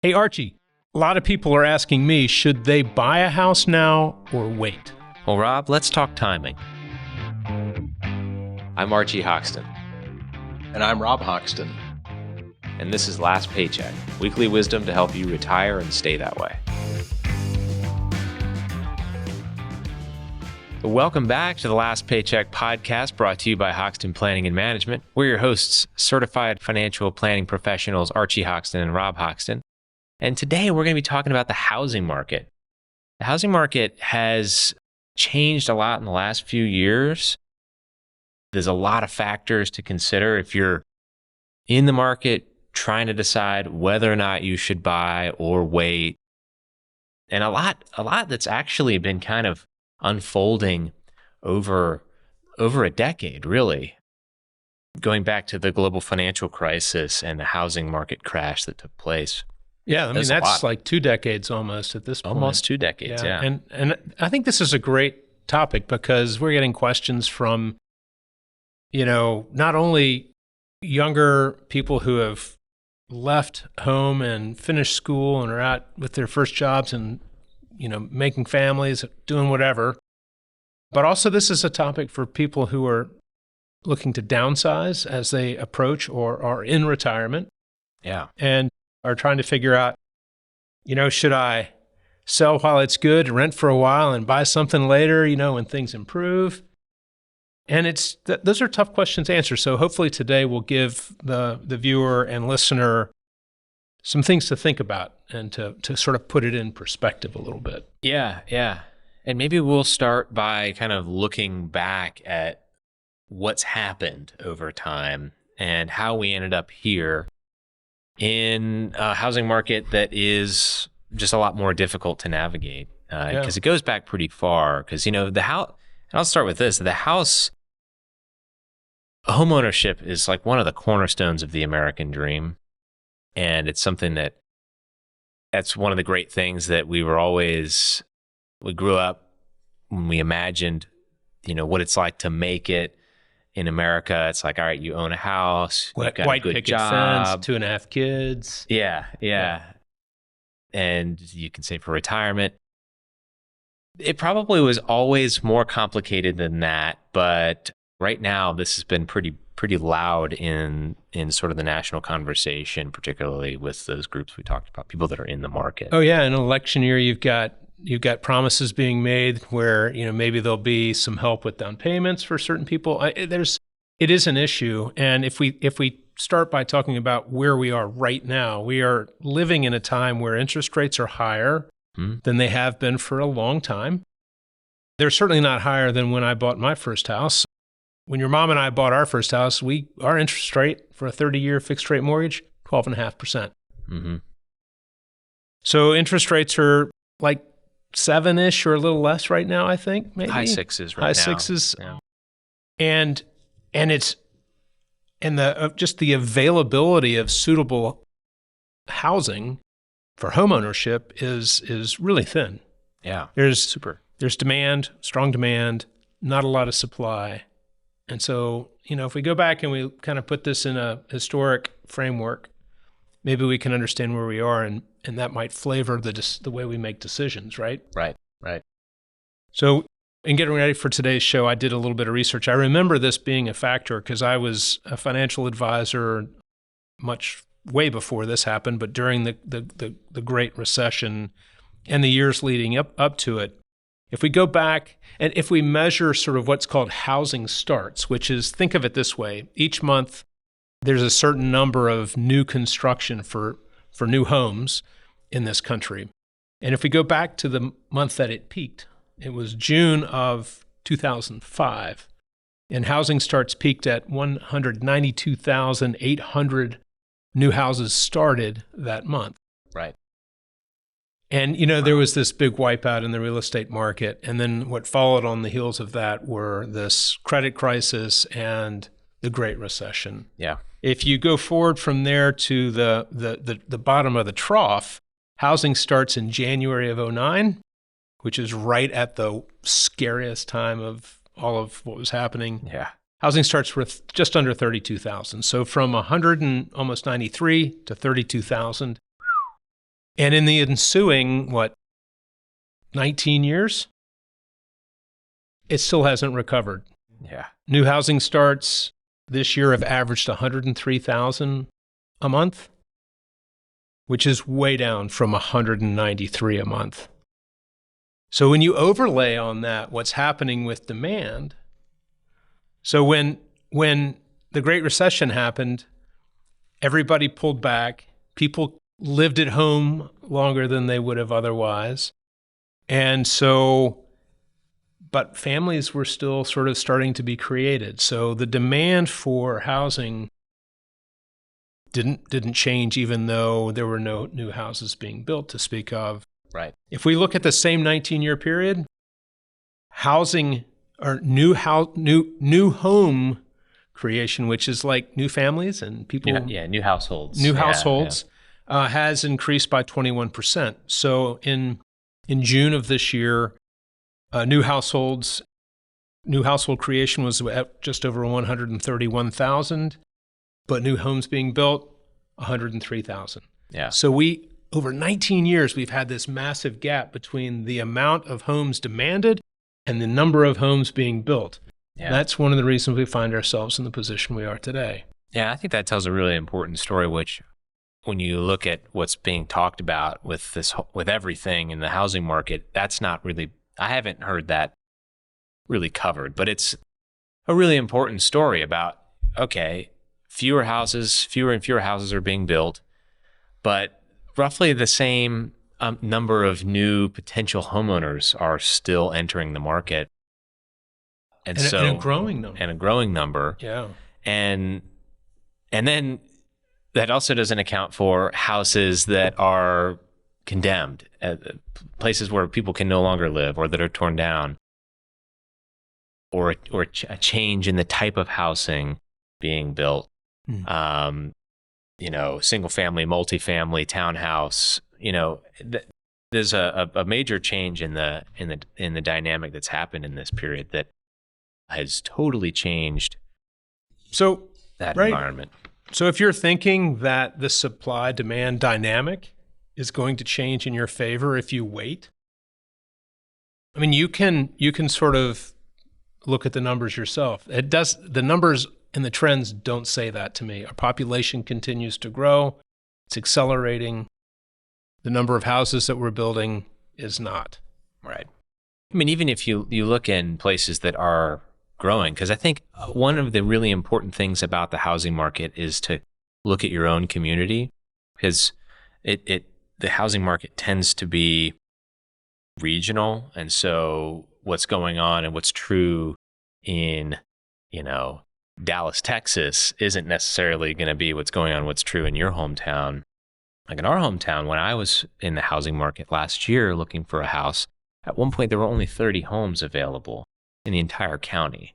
Hey, Archie, a lot of people are asking me, should they buy a house now or wait? Well, Rob, let's talk timing. I'm Archie Hoxton. And I'm Rob Hoxton. And this is Last Paycheck, weekly wisdom to help you retire and stay that way. Welcome back to the Last Paycheck Podcast, brought to you by Hoxton Planning and Management. We're your hosts, certified financial planning professionals Archie Hoxton and Rob Hoxton. And today we're going to be talking about the housing market. The housing market has changed a lot in the last few years. There's a lot of factors to consider if you're in the market trying to decide whether or not you should buy or wait. And a lot that's actually been kind of unfolding over a decade, really. Going back to the global financial crisis and the housing market crash that took place. Yeah, I mean, that's like 2 decades almost at this point. Almost 2 decades, yeah. And I think this is a great topic because we're getting questions from, not only younger people who have left home and finished school and are out with their first jobs and, making families, doing whatever, but also this is a topic for people who are looking to downsize as they approach or are in retirement. Yeah. And are trying to figure out, should I sell while it's good, rent for a while, and buy something later, when things improve? And those are tough questions to answer. So hopefully today we'll give the viewer and listener some things to think about and to sort of put it in perspective a little bit. Yeah. And maybe we'll start by kind of looking back at what's happened over time and how we ended up here in a housing market that is just a lot more difficult to navigate because it goes back pretty far. Because, the house, and I'll start with this, the house, homeownership is like one of the cornerstones of the American dream. And it's something that's one of the great things that we grew up when we imagined, what it's like to make it. In America, it's like, all right, you own a house, you've got white a good picket job, fence, 2.5 kids. Yeah. And you can save for retirement. It probably was always more complicated than that, but right now this has been pretty loud in sort of the national conversation, particularly with those groups we talked about, people that are in the market. Oh yeah, in an election year, you've got promises being made where, maybe there'll be some help with down payments for certain people. It is an issue. And if we start by talking about where we are right now, we are living in a time where interest rates are higher than they have been for a long time. They're certainly not higher than when I bought my first house. When your mom and I bought our first house, our interest rate for a 30-year fixed rate mortgage, 12.5%. Mm-hmm. So interest rates are like 7-ish or a little less right now, I think, maybe. High sixes right now. High sixes. Yeah. And just the availability of suitable housing for homeownership is really thin. Yeah. There's demand, strong demand, not a lot of supply. And so, if we go back and we kind of put this in a historic framework, maybe we can understand where we are, and that might flavor the way we make decisions, right? Right. So in getting ready for today's show, I did a little bit of research. I remember this being a factor because I was a financial advisor way before this happened, but during the Great Recession and the years leading up to it. If we go back and if we measure sort of what's called housing starts, which is, think of it this way, each month there's a certain number of new construction for new homes in this country. And if we go back to the month that it peaked, it was June of 2005, and housing starts peaked at 192,800 new houses started that month. Right. And, there was this big wipeout in the real estate market. And then what followed on the heels of that were this credit crisis and the Great Recession. Yeah. If you go forward from there to the bottom of the trough, housing starts in January of 2009, which is right at the scariest time of all of what was happening. Yeah. Housing starts with just under 32,000. So from 193 to 32,000. And in the ensuing, 19 years, it still hasn't recovered. Yeah. New housing starts this year have averaged 103,000 a month, which is way down from 193 a month. So when you overlay on that what's happening with demand, so when the Great Recession happened, everybody pulled back. People lived at home longer than they would have otherwise. And so, but families were still sort of starting to be created. So the demand for housing didn't change, even though there were no new houses being built to speak of. Right. If we look at the same 19-year period, housing or new home creation, which is like new families and people, new households, has increased by 21%. So in June of this year, new household creation was at just over 131,000, but new homes being built, 103,000. Yeah. So over 19 years, we've had this massive gap between the amount of homes demanded and the number of homes being built. Yeah. That's one of the reasons we find ourselves in the position we are today. Yeah, I think that tells a really important story, which when you look at what's being talked about with everything in the housing market, that's not really, I haven't heard that really covered, but it's a really important story about, okay, fewer and fewer houses are being built, but roughly the same number of new potential homeowners are still entering the market. And a growing number. Yeah. And then that also doesn't account for houses that are condemned, places where people can no longer live or that are torn down, or a change in the type of housing being built. Single family, multifamily, townhouse, there's a major change in the dynamic that's happened in this period that has totally changed that environment. So if you're thinking that the supply-demand dynamic is going to change in your favor if you wait, I mean, you can sort of look at the numbers yourself. The numbers and the trends don't say that to me. Our population continues to grow. It's accelerating. The number of houses that we're building is not. Right. I mean, even if you look in places that are growing, because I think one of the really important things about the housing market is to look at your own community, because the housing market tends to be regional. And so what's going on and what's true in, Dallas, Texas isn't necessarily going to be what's going on, what's true in your hometown. Like in our hometown, when I was in the housing market last year looking for a house, at one point there were only 30 homes available in the entire county,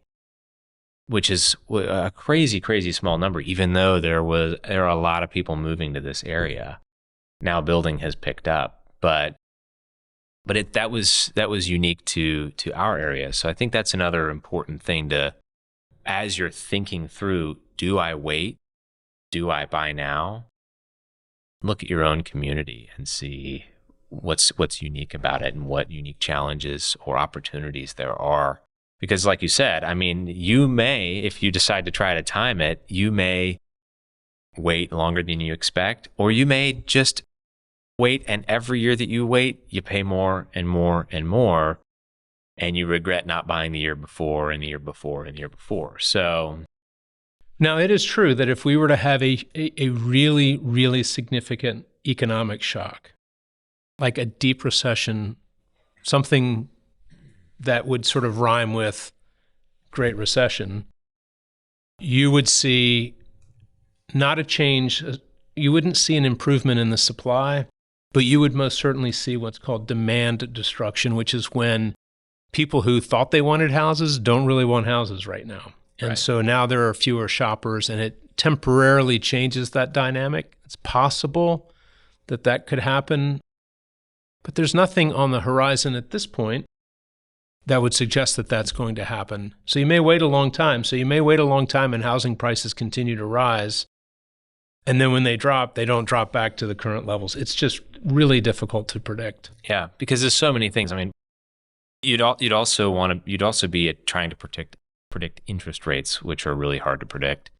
which is a crazy, crazy small number, even though there are a lot of people moving to this area. Now building has picked up, but that was unique to our area. So I think that's another important thing as you're thinking through, do I wait? Do I buy now? Look at your own community and see what's unique about it and what unique challenges or opportunities there are. Because like you said, I mean, you may, if you decide to try to time it, you may wait longer than you expect, or you may just wait, and every year that you wait, you pay more and more and more, and you regret not buying the year before and the year before and the year before. So now it is true that if we were to have a really, really significant economic shock, like a deep recession, something that would sort of rhyme with Great Recession, you would see not a change, you wouldn't see an improvement in the supply, but you would most certainly see what's called demand destruction, which is when people who thought they wanted houses don't really want houses right now. And so now there are fewer shoppers, and it temporarily changes that dynamic. It's possible that could happen, but there's nothing on the horizon at this point that would suggest that that's going to happen. So you may wait a long time. And housing prices continue to rise. And then when they drop, they don't drop back to the current levels. It's just really difficult to predict. Yeah, because there's so many things. I mean, you'd also be trying to predict interest rates, which are really hard to predict.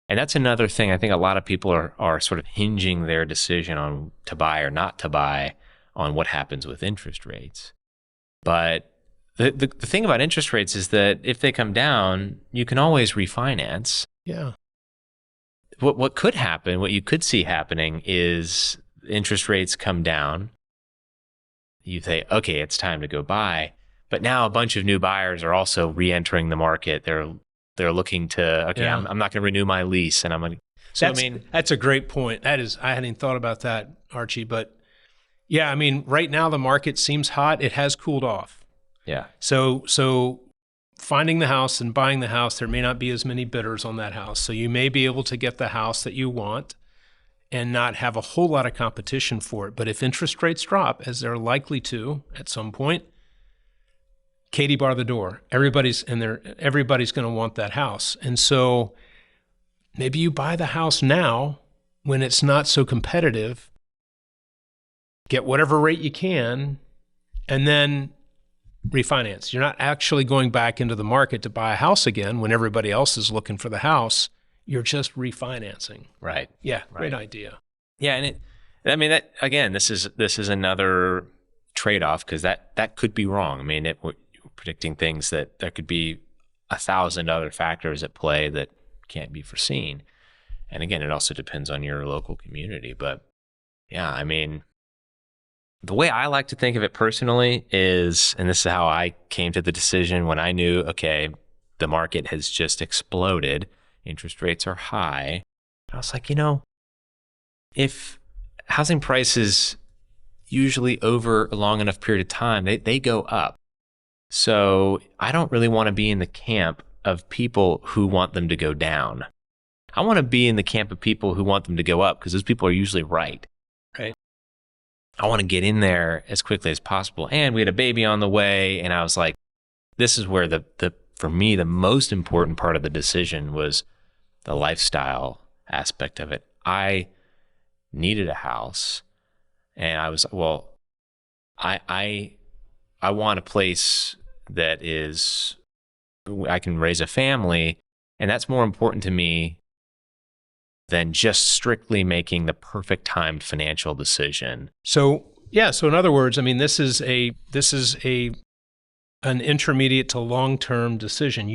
And that's another thing. I think a lot of people are sort of hinging their decision on to buy or not to buy on what happens with interest rates. But the thing about interest rates is that if they come down, you can always refinance. Yeah. What could happen, what you could see happening is interest rates come down. You say, okay, it's time to go buy. But now a bunch of new buyers are also re-entering the market. They're looking to, okay, Yeah. I'm not going to renew my lease, and I'm going to. So that's a great point. I hadn't thought about that, Archie. But yeah, I mean, right now the market seems hot. It has cooled off. Yeah. So finding the house and buying the house, there may not be as many bidders on that house. So you may be able to get the house that you want and not have a whole lot of competition for it. But if interest rates drop, as they're likely to at some point, Katie bar the door. Everybody's going to want that house. And so maybe you buy the house now when it's not so competitive, get whatever rate you can, and then refinance. You're not actually going back into the market to buy a house again when everybody else is looking for the house. You're just refinancing. Right. Yeah, Right. Great idea. Yeah, and this is another trade-off, because that could be wrong. I mean, we're predicting things that there could be 1,000 other factors at play that can't be foreseen. And again, it also depends on your local community. But yeah, I mean, the way I like to think of it personally is, and this is how I came to the decision when I knew, okay, the market has just exploded, interest rates are high. I was like, if housing prices usually over a long enough period of time, they go up. So I don't really want to be in the camp of people who want them to go down. I want to be in the camp of people who want them to go up, because those people are usually right. Right. I want to get in there as quickly as possible. And we had a baby on the way, and I was like, this is where for me, the most important part of the decision was the lifestyle aspect of it. I needed a house, and I was, well, I want a place that is, I can raise a family, and that's more important to me than just strictly making the perfect timed financial decision. So in other words, I mean, this is an intermediate to long-term decision.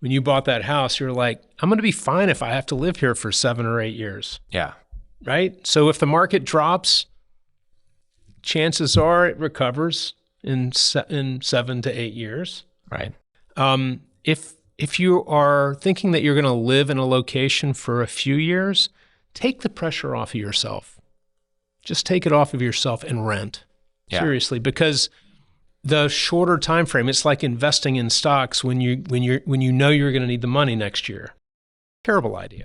When you bought that house, you're like, I'm going to be fine if I have to live here for 7 or 8 years. Yeah. Right? So if the market drops, chances are it recovers in 7 to 8 years. Right. If you are thinking that you're going to live in a location for a few years, take the pressure off of yourself. Just take it off of yourself and rent. Yeah. Seriously, because the shorter time frame, it's like investing in stocks when you know you're going to need the money next year. Terrible idea.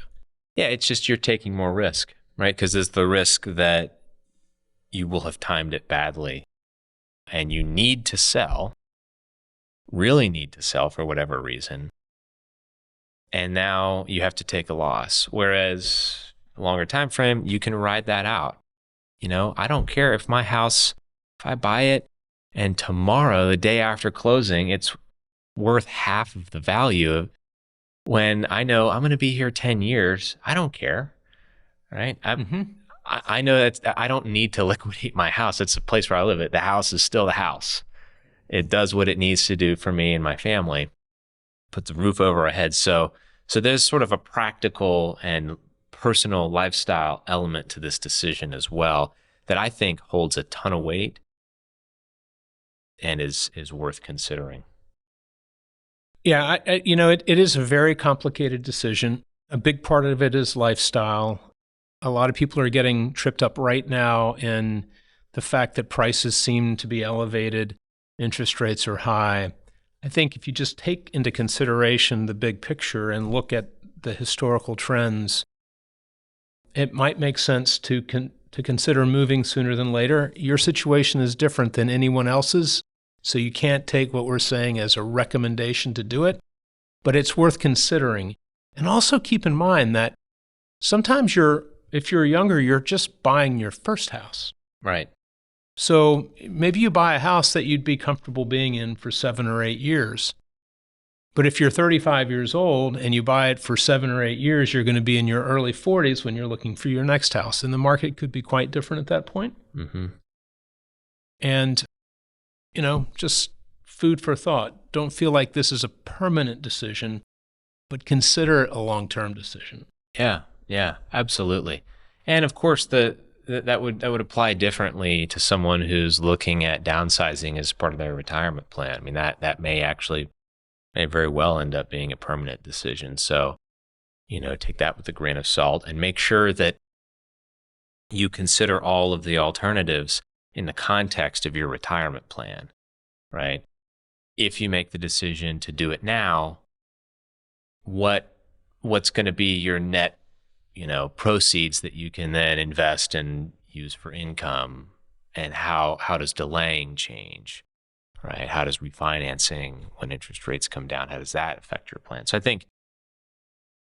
Yeah, it's just you're taking more risk, right? Because there's the risk that you will have timed it badly and you need to sell, really need to sell for whatever reason. And now you have to take a loss. Whereas a longer time frame, you can ride that out. I don't care if my house, if I buy it and tomorrow, the day after closing, it's worth half of the value. When I know I'm going to be here 10 years, I don't care, right? I know that I don't need to liquidate my house. It's the place where I live. The house is still the house. It does what it needs to do for me and my family. Puts a roof over our heads. So there's sort of a practical and personal lifestyle element to this decision as well that I think holds a ton of weight and is worth considering. Yeah, it is a very complicated decision. A big part of it is lifestyle. A lot of people are getting tripped up right now in the fact that prices seem to be elevated, interest rates are high. I think if you just take into consideration the big picture and look at the historical trends, it might make sense to consider moving sooner than later. Your situation is different than anyone else's, so you can't take what we're saying as a recommendation to do it, but it's worth considering. And also keep in mind that sometimes If you're younger, you're just buying your first house. Right. So maybe you buy a house that you'd be comfortable being in for 7 or 8 years. But if you're 35 years old and you buy it for 7 or 8 years, you're going to be in your early 40s when you're looking for your next house. And the market could be quite different at that point. Mm-hmm. And, just food for thought. Don't feel like this is a permanent decision, but consider it a long-term decision. Yeah, absolutely. And of course, that would apply differently to someone who's looking at downsizing as part of their retirement plan. I mean, that may very well end up being a permanent decision. So, take that with a grain of salt and make sure that you consider all of the alternatives in the context of your retirement plan, right? If you make the decision to do it now, what's going to be your net, proceeds that you can then invest and use for income, and how does delaying change, right? How does refinancing, when interest rates come down, how does that affect your plan? So I think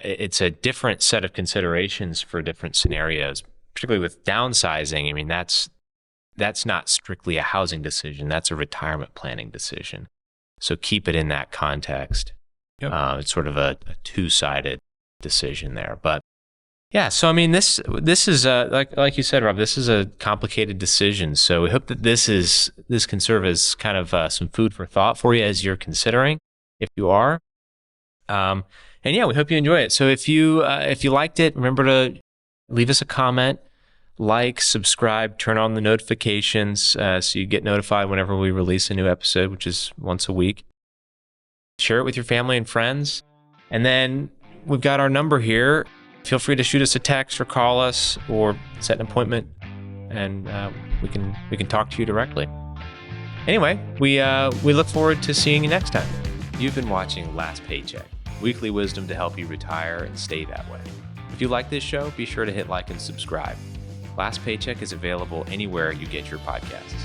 it's a different set of considerations for different scenarios, particularly with downsizing. I mean, that's not strictly a housing decision. That's a retirement planning decision. So keep it in that context. Yep. It's sort of a two-sided decision there. But yeah, so I mean, this is like you said, Rob, this is a complicated decision. So we hope that this can serve as kind of some food for thought for you as you're considering, if you are. And yeah, we hope you enjoy it. So if you liked it, remember to leave us a comment, like, subscribe, turn on the notifications so you get notified whenever we release a new episode, which is once a week. Share it with your family and friends. And then we've got our number here. Feel free to shoot us a text or call us or set an appointment, and we can talk to you directly. Anyway, we look forward to seeing you next time. You've been watching Last Paycheck, weekly wisdom to help you retire and stay that way. If you like this show, be sure to hit like and subscribe. Last Paycheck is available anywhere you get your podcasts.